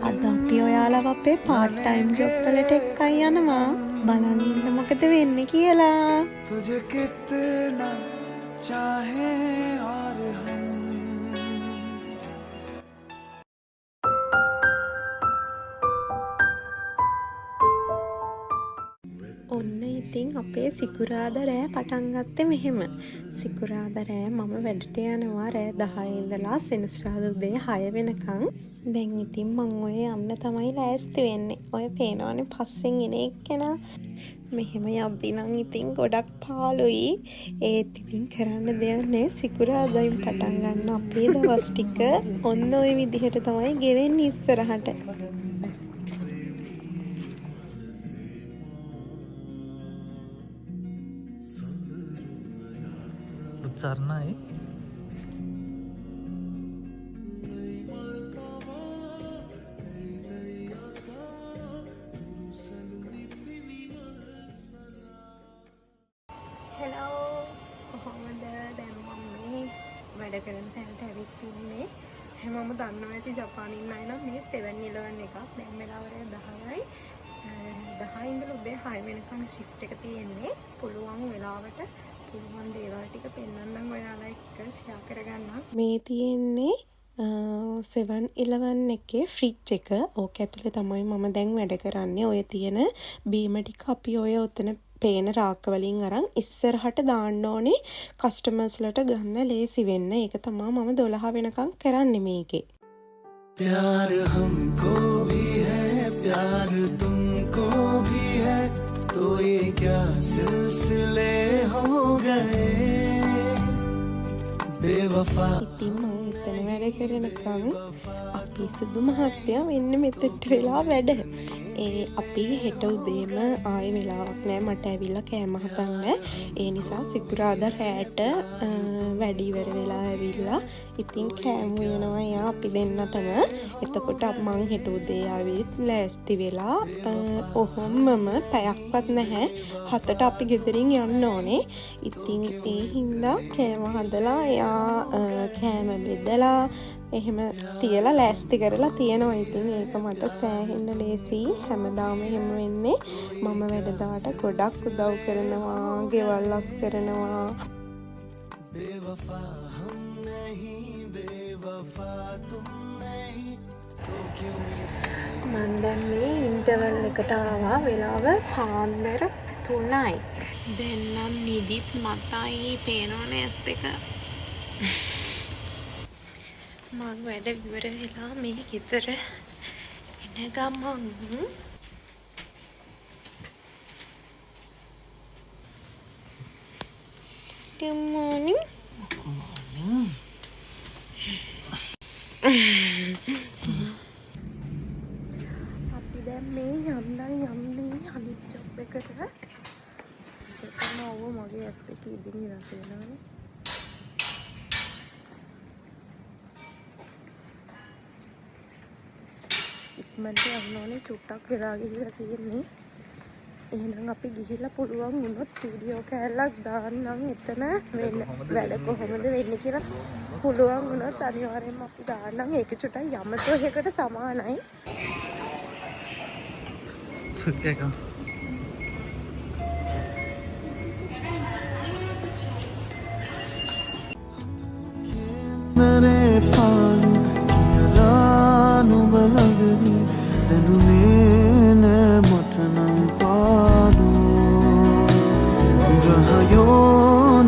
අද අපි ඔයාලව අපේ පාර්ට් ටයිම් ජොබ් වලට එක්කයි යනවා. බලන්න ඉන්න මොකද වෙන්නේ කියලා. तुझे कितना चाहें और हम ඔන්න ඉතින් අපේ සිකුරාදා රෑ පටන් ගත්තේ මෙහෙම. සිකුරාදා රෑ මම වැඩට යනවා රෑ 10 ඉඳලා සෙනසුරාදා උදේ 6 වෙනකන්. දැන් ඉතින් මං ඔය යන්න තමයි ලෑස්ති වෙන්නේ. ඔය පේනවනේ පස්සෙන් එන එක්කෙනා. මෙහෙම යද්දි නම් ඉතින් ගොඩක් පාළුයි. ඒත් ඉතින් කරන්න දෙයක් නෑ. සිකුරාදායින් පටන් ගන්න අපේ දවස් ටික ඔන්න ඔය විදිහට තමයි ගෙවෙන්නේ ඉස්සරහට. සරණයි හෙලෝ කොහොමද දැන් මම මේ වැඩ කරන තැනට ඇවිත් ඉන්නේ. හැමෝම දන්නවා ඇති ජපානයේ ඉන්න අය නම් මේ 7-11 එකක් දැන් වෙලාවරේ 10යි 10 ඉඳලා උදේ 6 වෙනකන් shift එක තියෙන්නේ. පුළුවන් වෙලාවට පුළුවන් දේවල් ටික පෙන්වන්නම් ඔයාලා එක්ක ෂෙයා කරගන්නම්. මේ තියෙන්නේ 7-11 එකේ ෆ්‍රිජ් එක. ඕක ඇතුලේ තමයි මම දැන් වැඩ කරන්නේ. ඔය තියෙන බීම ටික අපි ඔය ඔතන පේන රාක්ක වලින් අරන් ඉස්සරහට දාන්න ඕනේ කස්ටමර්ස්ලට ගන්න ලේසි වෙන්න. ඒක තමයි මම 12 වෙනකන් කරන්නේ මේකේ. प्यार हमको भी है प्यार तुमको भी है तो ये क्या सिलसिले हो गए बेवफा ඉතින් මම එතන වැඩ කරනකම් අපි සුදු මහත්තයා මෙන්න මෙතෙට වෙලා වැඩ. අපි හෙට උදේම ආයෙ වෙලාවක් නෑ මට ඇවිල්ලා කෑම හදන්න. ඒ නිසා සිකුරාදා රෑට වැඩ ඉවර වෙලා ඇවිල්ලා ඉතින් කෑම වෙනවා යා අපි දෙන්නටම. එතකොට මං හෙට උදේ ආවිත් ලෑස්ති වෙලා ඔහොමම පැයක්වත් නැහැ 7ට අපි ගෙදරින් යන්න ඕනේ. ඉතින් ඒ හින්දා කෑම හදලා එයා කෑම බෙදලා එහෙම තියලා ලෑස්ති කරලා තියෙනවා. ඉතින් ඒක මට සෑහෙන්න ලේසි. හැමදාම එහෙම වෙන්නේ. මම වැඩදාට ගොඩක් උදව් කරනවා, ගෙවල් අස් කරනවා. बेवफा हम नहीं बेवफा तुम नहीं तो क्यों මම දැන් මේ ඉන්ටර්වල් එකට ආවා. වෙලාව පාන්දර 3යි. දැන් නම් නිදිත් මතයි පේනවනේ ඇස් දෙක. මම වැඩ ඉවර වෙලා මේ ගෙදර එන ගමන් Good morning. අපි දැන් මේ යන්නේ අනිත් ජොබ් එකට. ඒකම ඔව් මගේ ඇස් දෙක ඉදින් ඉඳලා තියෙනවානේ. ඉක්මනට යන්න ඕනේ. චුට්ටක් වෙලා ගිහලා තියෙන්නේ. එහෙනම් අපි ගිහිල්ලා පුළුවන් වුණොත් වීඩියෝ කෑල්ලක් දාන්නම් එතන වෙන වැඩ කොහොමද වෙන්නේ කියලා පුළුවන් වුණොත් අනිවාර්යෙන්ම අපි දාන්නම්. ඒක චුට්ටක් යමතෝ එකකට සමානයි. සුක්කේක मेरे पालू किरानु बलगदी तेनुने मटनम पालू गहयो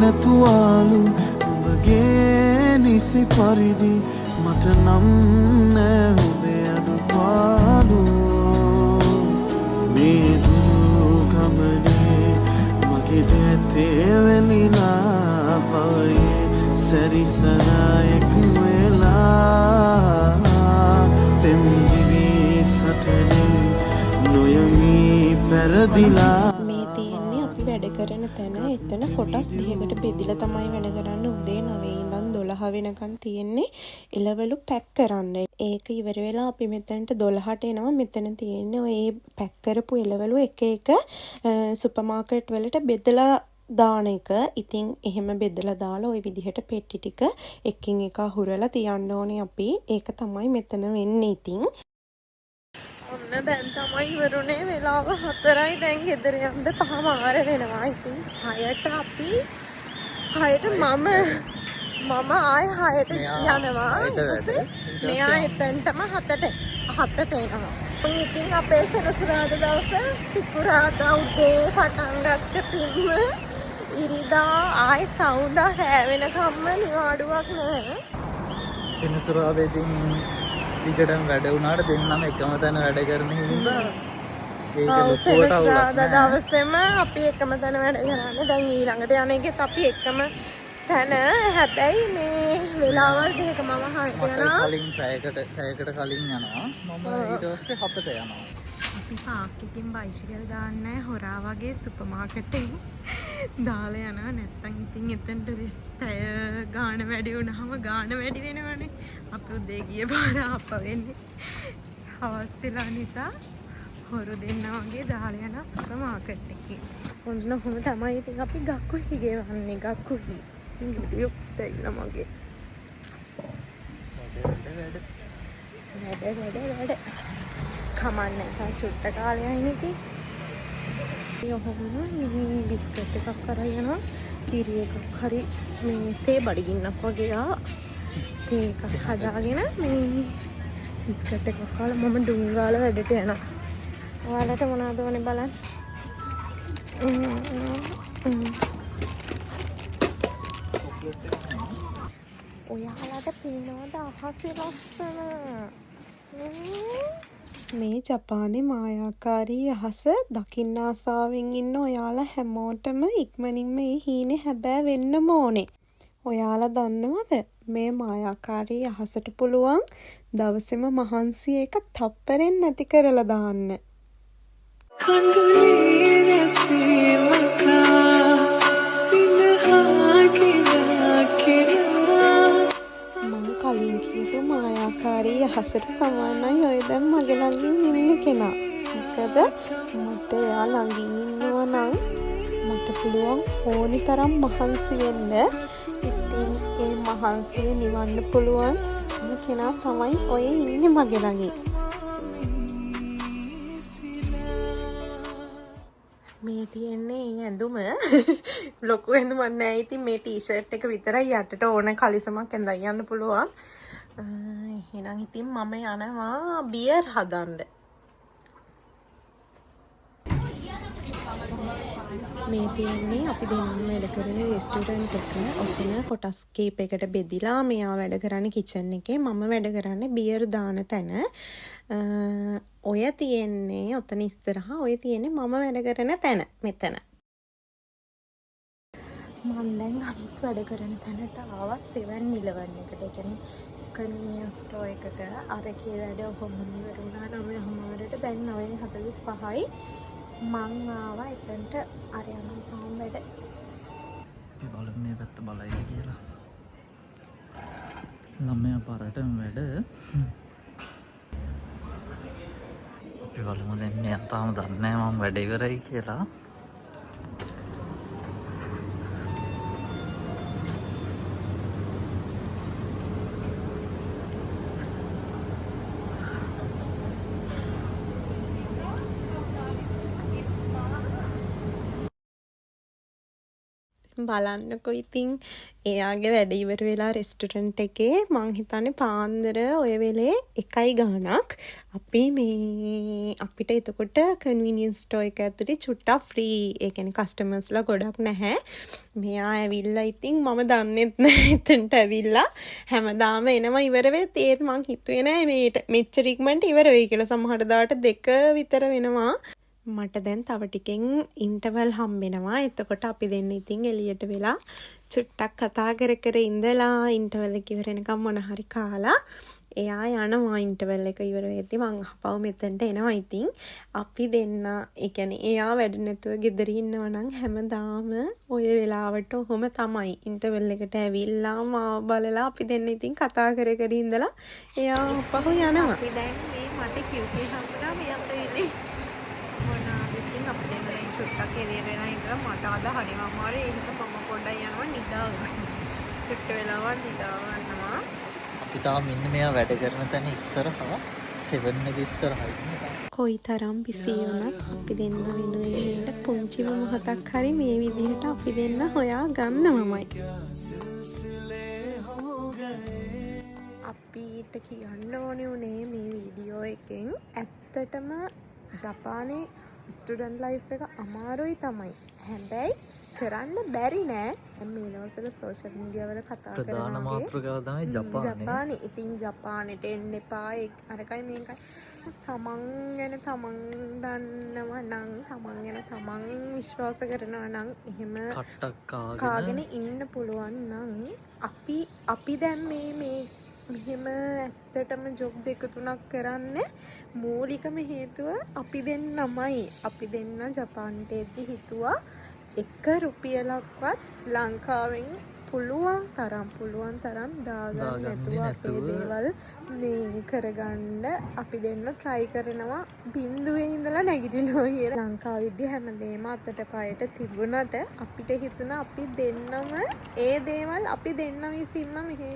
नतुआलू बगे निसी परिदी मटनम ने हुबे अडु पालू मेदू गमने मगे देते वेलिना पाए सरिसना एक वेला पेमदिवी सटने නොයමී පෙරදිලා. මේ තියෙන්නේ අපි වැඩ කරන තැන. එතන කොටස් 10කට බෙදලා තමයි වැඩ කරන්නේ. උදේ 9 ඉඳන් 12 වෙනකන් තියෙන්නේ එළවලු පැක් කරන්න. ඒක ඉවර වෙලා අපි මෙතනට 12ට එනවා. මෙතන තියෙන්නේ ඔය පැක් කරපු එළවලු එක එක සුපර් මාකට් වලට බෙදලා දාන එක. ඉතින් එහෙම බෙදලා දාලා ওই විදිහට පෙට්ටි ටික එකින් එක හුරලා තියන්න ඕනේ අපි. ඒක තමයි මෙතන වෙන්නේ. ඉතින් ඔන්න දැන් තමයි ඉවරුනේ වෙලාව 4යි දැන් ගෙදර යන්න 5:00 වෙනවා. ඉතින් 6ට අපි 6ට මම ආයෙ 6ට යනවා. මෙයා එතනටම 7ට එනවා. ඉතින් අපේ සෙනසුරාදා දවස සිකුරාදා උදේ පටන් ගත්ත පින්ම ඉරිදා ආයෙ සවුදා රෑ වෙනකම්ම නිවාඩුවක් නැහැ. සෙනසුරාදා ඉතින් ටිකටම වැඩ වුණාට දෙන්නම එකම තැන වැඩ කරන හින්දා ඒක ලොකුවට අවුලක් දවසෙම අපි එකම තැන වැඩ කරන්නේ. දැන් ඊළඟට යන එකෙත් අපි එකම තැන. හැබැයි මේ වෙලාවල් දෙක මම යනවා. කලින් පැයකට කලින් යනවා. මම ඊට පස්සේ 7ට යනවා. අපි පාක් එකකින් බයිසිකල් දාන්නේ හොරා වගේ සුපර් මාකට් එකේ දාලා යනවා. නැත්තම් ඉතින් එතනට පැය ගාණ වැඩි වුණාම ගාණ වැඩි වෙනවනේ. අපි උදේ ගිය පාර අප වෙන්නේ හවස් වෙලා නිසා හොරු දෙන්නා වගේ දාලා යනවා සුපර් මාකට් එකේ. ඔන්න ඔහොම තමයි ඉතින් අපි ගක්කුහි ගෙවන්නේ. ගක්කුහි වීඩියෝ දෙන්න මගේ වැඩ කමන්නේ නැහැ. චුට්ට කාලයයි නෙති. යොහොම බිස්කට් එකක් කරා යනවා. කිරි එකක් හරි මේ තේ බඩගින්නක් වගේ තේ එකක් හදාගෙන මේ බිස්කට් එකක් කාලා මම ඩුංගාල වැඩට යනවා. ඔයාලට මොනවද ඕනේ බලන්න. ඔයාලට පේනවද අහසේ ලස්සන? මේ ජපානයේ මායාකාරී අහස දකින්න ආසාවෙන් ඉන්න ඔයාලා හැමෝටම ඉක්මනින්ම මේ හීනේ හැබෑ වෙන්න ඕනේ. ඔයාලා දන්නවද මේ මායාකාරී අහසට පුළුවන් දවසෙම මහන්සි එක තප්පරෙන් නැති කරලා දාන්න. කලින් කියපු මායාකාරී අහසට සමානයි ඔය දැන් මගේ ළඟින් ඉන්න කෙනා. මොකද මට එයා ළඟින් ඉන්නවා නම් මට පුළුවන් ඕනි තරම් මහන්සි වෙන්න. ඉතින් ඒ මහන්සිය නිවන්න පුළුවන් කෙනා තමයි ඔය ඉන්නේ මගේ ළඟින්. මේ තියෙන්නේ ඇඳුම ලොකු ඇඳුමක් නෑ. ඉතින් මේ ටී-ෂර්ට් එක විතරයි යටට ඕන කලිසමක් ඇඳලා යන්න පුළුවන්. එහෙනම් ඉතින් මම යනවා බියර් හදන්න. මේ තියෙන්නේ අපි දෙන්නම වැඩ කරන රෙස්ටෝරන්ට් එක. ඔතන කොටස් කීපයකට බෙදිලා මෙයා වැඩ කරන්නේ කිචන් එකේ, මම වැඩ කරන්නේ බියර් දාන තැන. ඔය තියෙන්නේ ඔතන ඉස්සරහා, ඔය තියෙන්නේ මම වැඩ කරන තැන මෙතන. මම දැන් අනිත් වැඩ කරන තැනට ආවා 7-Eleven එකට. ඒ කියන්නේ කන්වීනියන්ස් ස්ටෝර් එකට. අරකේ වැඩ ඔහොම ඉවර වුණා 9:00ට. දැන් 9:45යි. මං ආවා එතනට. අර යනවා තාම වැඩ. අපි බලමු මේ පැත්ත බලයිද කියලා. ළමයා පාරටම වැඩ. අපි බලමු දැන් මෙයා තාම දන්නේ නැහැ මම වැඩ ඉවරයි කියලා. බලන්නකො ඉතින් එයාගේ වැඩ ඉවර වෙලා රෙස්ටෝරන්ට් එකේ මං හිතන්නේ පාන්දර ඔය වෙලේ 1 ගාණක්. අපිට එතකොට කන්වීනියන්ස් ස්ටෝර් එක ඇතුලේ චුට්ටක් ෆ්‍රී. ඒ කියන්නේ කස්ටමර්ස්ලා ගොඩක් නැහැ. මෙයා ඇවිල්ලා ඉතින් මම දන්නෙත් නැහැ එතනට ඇවිල්ලා. හැමදාම එනවා ඉවර වෙත්. ඒත් මං හිතුවේ නෑ මෙච්චර ඉක්මනට ඉවර වෙයි කියලා. සමහර දාට 2 විතර වෙනවා. මට දැන් තව ටිකෙන් ඉන්ටර්වල් හම්බෙනවා. එතකොට අපි දෙන්න ඉතින් එළියට වෙලා චුට්ටක් කතා කර ඉඳලා ඉන්ටර්වල් එක ඉවර වෙනකම් මොන හරි කාලා එයා යනවා. ඉන්ටර්වල් එක ඉවර වෙද්දි මං අහපව මෙතනට එනවා. ඉතින් අපි දෙන්න ඒ කියන්නේ එයා වැඩ නැතුව ගෙදර ඉන්නවා නම් හැමදාම ඔය වෙලාවට ඔහොම තමයි. ඉන්ටර්වල් එකට ඇවිල්ලා මාව බලලා අපි දෙන්න ඉතින් කතා කර ඉඳලා එයා අපහු යනවා. අපි දැන් මේ මට කිව්කේ හම්බුනා මේ අපේ චුට්ටක් එළිය වෙලා ඉඳලා මට අද හරිම අමාරුයි. ඒක මම පොඩ්ඩක් යනවා නිදා ගන්න. චුට්ට වෙලාවක් නිදා ගන්නවා. අපි තාම ඉන්නේ මෙයා වැඩ කරන තැන ඉස්සරහා. 7 එක ඉස්සරහයි. කොයි තරම් බිසි වුණත් අපි දෙන්න වෙනුවෙන් ඉන්න පුංචිම මොහොතක් හරි මේ විදිහට අපි දෙන්න හොයා ගන්නවමයි. අපිට කියන්න ඕනේ උනේ මේ වීඩියෝ එකෙන් ඇත්තටම ජපානයේ ස්ටුඩන්ට් ලයිෆ් එක අමාරුයි තමයි. හැබැයි කරන්න බැරි නෑ. මේ දවස්වල සෝෂල් මීඩියා වල කතා ප්‍රධාන කරනවා මාතෘකාව තමයි ජපානේ. ඉතින් ජපානෙට එන්න එපා. අරකයි මේකයි. තමන් ගැන තමන් දන්නවා නම්, තමන් ගැන තමන් විශ්වාස කරනවා නම් එහෙම කට්ටක් කාගෙන ඉන්න පුළුවන් නම් අපි දැන් මේ මෙහෙම ඇත්තටම ජොබ් 2-3ක් කරන්න මූලිකම හේතුව අපි දෙන්නමයි. අපි දෙන්න ජපානට එද්දි හිතුවා 1 රුපියලක්වත් ලංකාවෙන් පුළුවන් තරම් දාගන්න නැතුව අපේ දේවල් මේ කරගන්න අපි දෙන්න try කරනවා. බිඳුවේ ඉඳලා නැගිටිනවා කියලා. ලංකාවෙදී හැමදේම අතට පයට තිබුණට අපිට හිතුණා අපි දෙන්නම ඒ දේවල් අපි දෙන්න විසින්ම මෙහි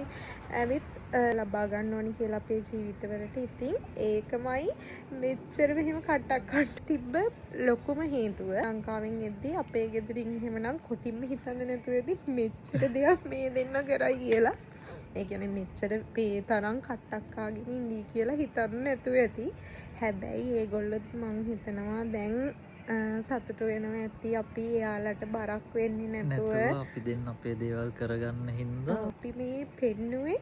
ඇවිත් ලබා ගන්න ඕනි කියලා අපේ ජීවිතවලට. ඉතින් ඒකමයි මෙච්චර මෙහෙම කට්ටක් තිබ්බ ලොකුම හේතුව. ලංකාවෙන් එද්දී අපේ ගෙදරින් එහෙමනම් කොටින්ම හිතන්නේ නැතුව එද්දී මෙච්චර දෙයක් මේ දෙන්න කරයි කියලා. ඒ කියන්නේ මෙච්චර මේ තරම් කට්ටක් කාගෙන ඉඳී කියලා හිතන්න නැතුව ඇති. හැබැයි ඒගොල්ලොත් මං හිතනවා දැන් සතුටු වෙනවා ඇති අපි එයාලට බරක් වෙන්නේ නැතුව අපි දෙන්න අපේ දේවල් කරගන්න හින්දා අපි මේ පෙන්නුවේ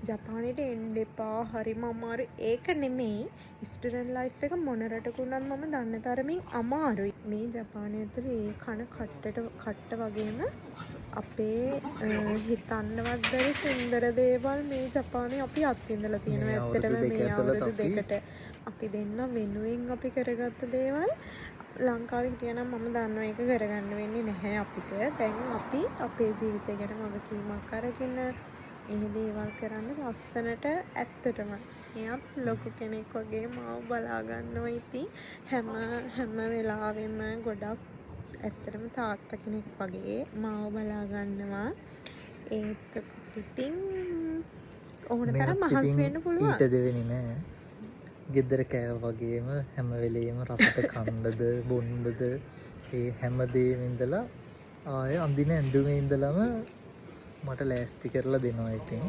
ජපානෙට එන්න එපා හරිම අමාරු. ඒක නෙමෙයි ස්ටුඩන්ට් ලයිෆ් එක මොන රටකුණත් මම දන්න තරමින් අමාරුයි. මේ ජපානය ඇතුළේ ඒ කන කට්ට වගේම අපේ හිතන්නවත් බැරි සුන්දර දේවල් මේ ජපානයේ අපි අත්විඳලා තියෙනවා. ඇත්තටම මේ අවුරුදු දෙකට අපි දෙන්න වෙනුවෙන් අපි කරගත්ත දේවල් ලංකාවේ හිටියනම් මම දන්නවා ඒක කරගන්න වෙන්නේ නැහැ අපිට. දැන් අපි අපේ ජීවිතය ගැන වගකීමක් අරගෙන ඒ දේවල් කරන්න ලස්සනට ඇත්තටම එයාත් ලොකු කෙනෙක් වගේ මාව බලා ගන්නවා. ඉතින් හැම වෙලාවෙම ගොඩක් ඇත්තටම තාත්තා කෙනෙක් වගේ මාව බලා ගන්නවා. ඒත් ඉතින් ඕන තරම් මහන්සි වෙන්න පුළුවන්. ඊට දෙවෙනි නෑ. ගෙදර කෑව වගේම හැම වෙලේම රසට කන්නද බොන්නද ඒ හැම දේම ඉඳලා ආය අඳින ඇඳුමේ ඉඳලම මට ලෑස්ති කරලා දෙනවා. ඉතින්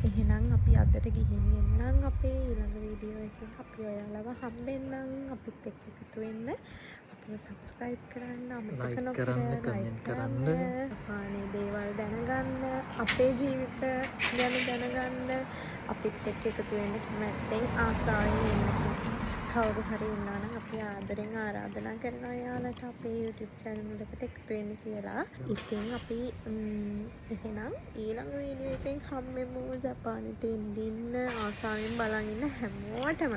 එහෙනම් අපි අදට ගිහින් එන්නම්. අපේ ඊළඟ වීඩියෝ එකෙන් අපි ඔයාලව හම්බෙන්නම්. අපිත් එක්ක එකතු වෙන්න. අපිව subscribe කරන්න අමතක නොකර කරන්න, comment කරන්න. ජපානයේ දේවල් දැනගන්න, අපේ ජීවිත ගැන දැනගන්න, අපිත් එක්ක එකතු වෙන්න කැමැත්තෙන් ආසාවෙන් ඉන්න කවුරු හරි ඉන්නවා නම් අපි ආදරෙන් ආරාධනා කරනවා එයාලට අපේ YouTube channel එකට එකතු වෙන්න කියලා. ඉතින් අපි එහෙනම් ඊළඟ වීඩියෝ එකෙන් හම්බෙමු. ජපානයට එන්න ආසාවෙන් බලන් ඉන්න හැමෝටම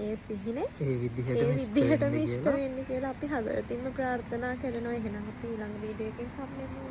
ඒ සිහිනේ ඒ විදිහටම ඉෂ්ට වෙන්න කියලා අපි හදවතින්ම ප්‍රාර්ථනා කරනවා. එහෙනම් අපි ඊළඟ වීඩියෝ එකෙන් හම්බෙමු.